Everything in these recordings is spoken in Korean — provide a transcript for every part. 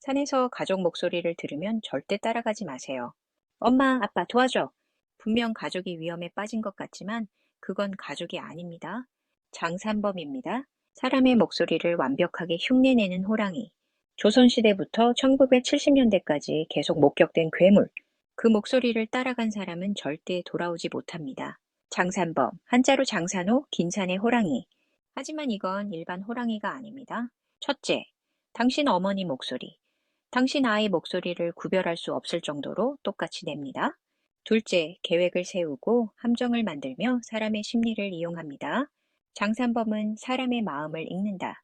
산에서 가족 목소리를 들으면 절대 따라가지 마세요. 엄마, 아빠 도와줘. 분명 가족이 위험에 빠진 것 같지만 그건 가족이 아닙니다. 장산범입니다. 사람의 목소리를 완벽하게 흉내내는 호랑이. 조선시대부터 1970년대까지 계속 목격된 괴물. 그 목소리를 따라간 사람은 절대 돌아오지 못합니다. 장산범, 한자로 장산호, 긴산의 호랑이. 하지만 이건 일반 호랑이가 아닙니다. 첫째, 당신 어머니 목소리. 당신 아이 목소리를 구별할 수 없을 정도로 똑같이 냅니다. 둘째, 계획을 세우고 함정을 만들며 사람의 심리를 이용합니다. 장산범은 사람의 마음을 읽는다.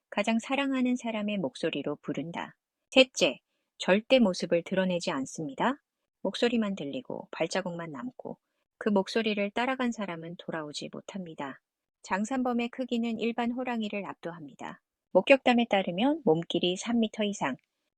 가장 사랑하는 사람의 목소리로 부른다. 셋째, 절대 모습을 드러내지 않습니다. 목소리만 들리고 발자국만 남고 그 목소리를 따라간 사람은 돌아오지 못합니다. 장산범의 크기는 일반 호랑이를 압도합니다. 목격담에 따르면 몸길이 3m 이상,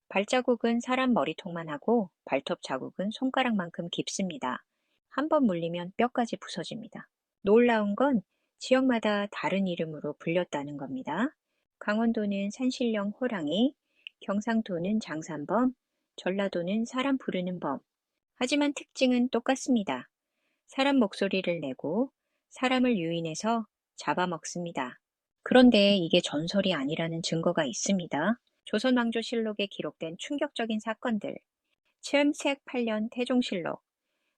발자국은 사람 머리통만 하고 발톱 자국은 손가락만큼 깊습니다. 한 번 물리면 뼈까지 부서집니다. 놀라운 건 지역마다 다른 이름으로 불렸다는 겁니다. 강원도는 산신령 호랑이, 경상도는 장산범, 전라도는 사람 부르는 범. 하지만 특징은 똑같습니다. 사람 목소리를 내고 사람을 유인해서 잡아먹습니다. 그런데 이게 전설이 아니라는 증거가 있습니다. 조선왕조실록에 기록된 충격적인 사건들. 칠색 8년 태종실록.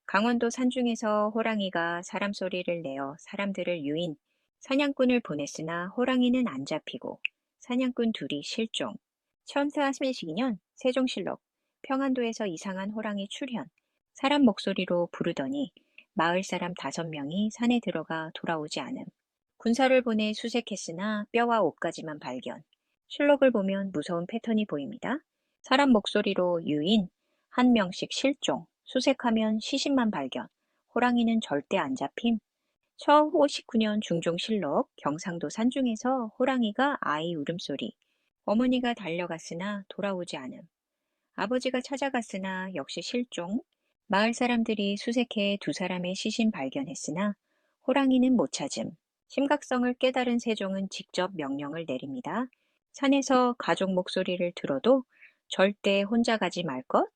강원도 산중에서 호랑이가 사람 소리를 내어 사람들을 유인, 사냥꾼을 보냈으나 호랑이는 안 잡히고 사냥꾼 둘이 실종. 1432년 세종실록. 평안도에서 이상한 호랑이 출현. 사람 목소리로 부르더니 마을 사람 5명이 산에 들어가 돌아오지 않음. 군사를 보내 수색했으나 뼈와 옷까지만 발견. 실록을 보면 무서운 패턴이 보입니다. 사람 목소리로 유인, 1명씩 실종, 수색하면 시신만 발견, 호랑이는 절대 안 잡힘. 1559년 중종실록, 경상도 산중에서 호랑이가 아이 울음소리, 어머니가 달려갔으나 돌아오지 않음. 아버지가 찾아갔으나 역시 실종. 마을 사람들이 수색해 2사람의 시신 발견했으나 호랑이는 못 찾음. 심각성을 깨달은 세종은 직접 명령을 내립니다. 산에서 가족 목소리를 들어도 절대 혼자 가지 말 것,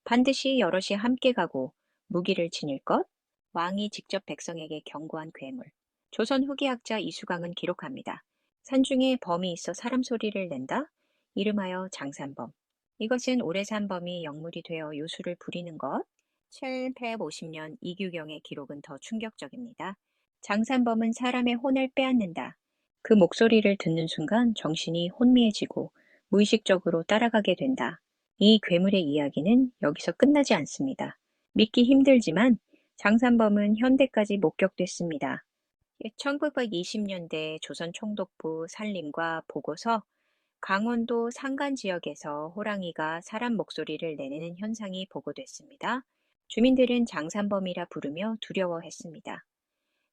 반드시 여럿이 함께 가고 무기를 지닐 것, 왕이 직접 백성에게 경고한 괴물. 조선 후기학자 이수강은 기록합니다. 산중에 범이 있어 사람 소리를 낸다? 이름하여 장산범. 이것은 오래 산 범이 영물이 되어 요술을 부리는 것. 750년 이규경의 기록은 더 충격적입니다. 장산범은 사람의 혼을 빼앗는다. 그 목소리를 듣는 순간 정신이 혼미해지고 무의식적으로 따라가게 된다. 이 괴물의 이야기는 여기서 끝나지 않습니다. 믿기 힘들지만 장산범은 현대까지 목격됐습니다. 1920년대 조선 총독부 산림과 보고서 강원도 산간 지역에서 호랑이가 사람 목소리를 내내는 현상이 보고됐습니다. 주민들은 장산범이라 부르며 두려워했습니다.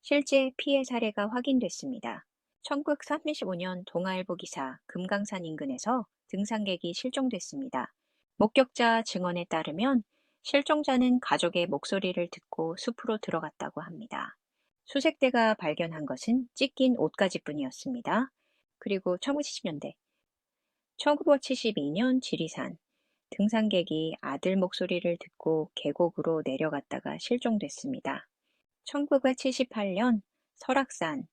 실제 피해 사례가 확인됐습니다. 1935년 동아일보 기사 금강산 인근에서 등산객이 실종됐습니다. 목격자 증언에 따르면 실종자는 가족의 목소리를 듣고 숲으로 들어갔다고 합니다. 수색대가 발견한 것은 찢긴 옷가지뿐이었습니다. 그리고 1970년대, 1972년 지리산, 등산객이 아들 목소리를 듣고 계곡으로 내려갔다가 실종됐습니다. 1978년 설악산,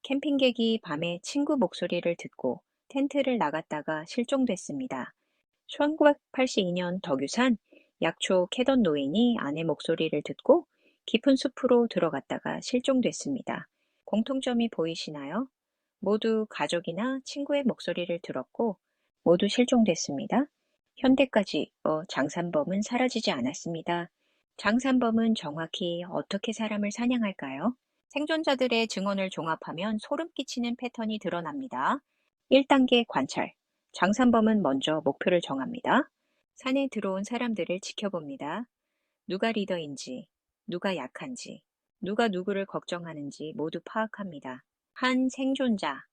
캠핑객이 밤에 친구 목소리를 듣고 텐트를 나갔다가 실종됐습니다. 1982년 덕유산, 약초 캐던 노인이 아내 목소리를 듣고 깊은 숲으로 들어갔다가 실종됐습니다. 공통점이 보이시나요? 모두 가족이나 친구의 목소리를 들었고 모두 실종됐습니다. 현대까지 장산범은 사라지지 않았습니다. 장산범은 정확히 어떻게 사람을 사냥할까요? 생존자들의 증언을 종합하면 소름 끼치는 패턴이 드러납니다. 1단계 관찰. 장산범은 먼저 목표를 정합니다. 산에 들어온 사람들을 지켜봅니다. 누가 리더인지, 누가 약한지, 누가 누구를 걱정하는지 모두 파악합니다. 한 생존자.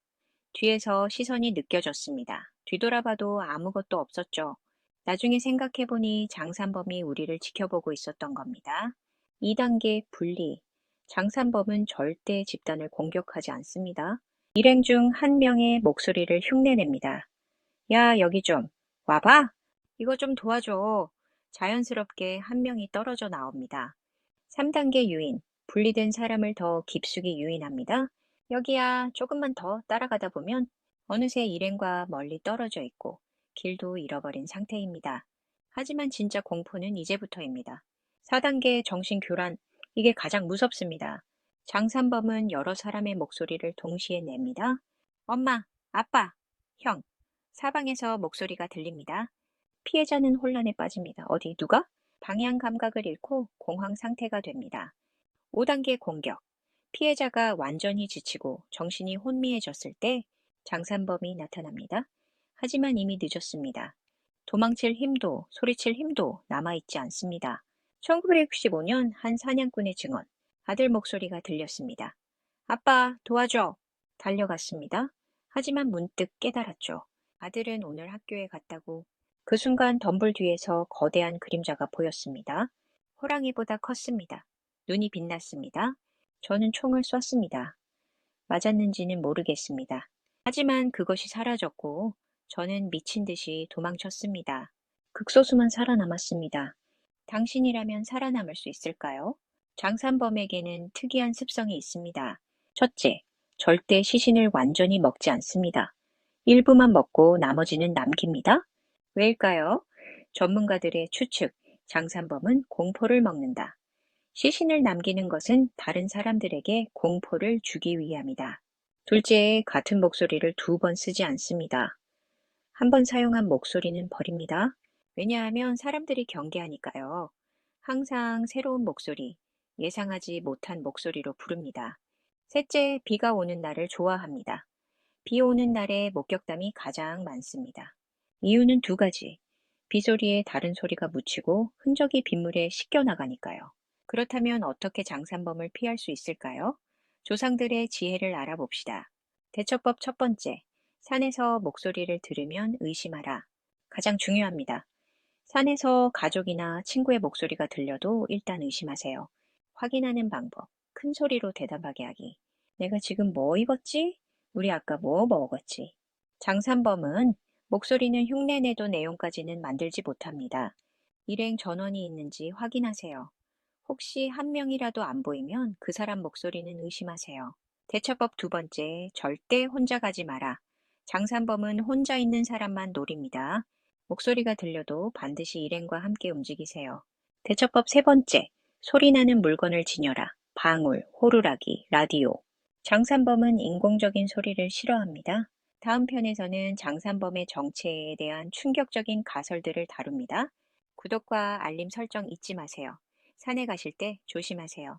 뒤에서 시선이 느껴졌습니다. 뒤돌아봐도 아무것도 없었죠. 나중에 생각해보니 장산범이 우리를 지켜보고 있었던 겁니다. 2단계 분리. 장산범은 절대 집단을 공격하지 않습니다. 일행 중 한 명의 목소리를 흉내냅니다. 야, 여기 좀 와봐! 이거 좀 도와줘. 자연스럽게 한 명이 떨어져 나옵니다. 3단계 유인. 분리된 사람을 더 깊숙이 유인합니다. 여기야, 조금만 더 따라가다 보면 어느새 일행과 멀리 떨어져 있고 길도 잃어버린 상태입니다. 하지만 진짜 공포는 이제부터입니다. 4단계 정신 교란. 이게 가장 무섭습니다. 장산범은 여러 사람의 목소리를 동시에 냅니다. 엄마, 아빠, 형. 사방에서 목소리가 들립니다. 피해자는 혼란에 빠집니다. 어디 누가? 방향 감각을 잃고 공황 상태가 됩니다. 5단계 공격. 피해자가 완전히 지치고 정신이 혼미해졌을 때 장산범이 나타납니다. 하지만 이미 늦었습니다. 도망칠 힘도 소리칠 힘도 남아있지 않습니다. 1965년 한 사냥꾼의 증언. 아들 목소리가 들렸습니다. 아빠, 도와줘. 달려갔습니다. 하지만 문득 깨달았죠. 아들은 오늘 학교에 갔다고. 그 순간 덤불 뒤에서 거대한 그림자가 보였습니다. 호랑이보다 컸습니다. 눈이 빛났습니다. 저는 총을 쐈습니다. 맞았는지는 모르겠습니다. 하지만 그것이 사라졌고 저는 미친 듯이 도망쳤습니다. 극소수만 살아남았습니다. 당신이라면 살아남을 수 있을까요? 장산범에게는 특이한 습성이 있습니다. 첫째, 절대 시신을 완전히 먹지 않습니다. 일부만 먹고 나머지는 남깁니다. 왜일까요? 전문가들의 추측, 장산범은 공포를 먹는다. 시신을 남기는 것은 다른 사람들에게 공포를 주기 위함이다. 둘째, 같은 목소리를 2번 쓰지 않습니다. 한 번 사용한 목소리는 버립니다. 왜냐하면 사람들이 경계하니까요. 항상 새로운 목소리, 예상하지 못한 목소리로 부릅니다. 셋째, 비가 오는 날을 좋아합니다. 비 오는 날에 목격담이 가장 많습니다. 이유는 2가지. 비 소리에 다른 소리가 묻히고 흔적이 빗물에 씻겨 나가니까요. 그렇다면 어떻게 장산범을 피할 수 있을까요? 조상들의 지혜를 알아봅시다. 대처법 첫 번째, 산에서 목소리를 들으면 의심하라. 가장 중요합니다. 산에서 가족이나 친구의 목소리가 들려도 일단 의심하세요. 확인하는 방법, 큰 소리로 대답하게 하기. 내가 지금 뭐 입었지? 우리 아까 뭐 먹었지? 장산범은 목소리는 흉내내도 내용까지는 만들지 못합니다. 일행 전원이 있는지 확인하세요. 혹시 한 명이라도 안 보이면 그 사람 목소리는 의심하세요. 대처법 2번째, 절대 혼자 가지 마라. 장산범은 혼자 있는 사람만 노립니다. 목소리가 들려도 반드시 일행과 함께 움직이세요. 대처법 3번째, 소리나는 물건을 지녀라. 방울, 호루라기, 라디오. 장산범은 인공적인 소리를 싫어합니다. 다음 편에서는 장산범의 정체에 대한 충격적인 가설들을 다룹니다. 구독과 알림 설정 잊지 마세요. 산에 가실 때 조심하세요.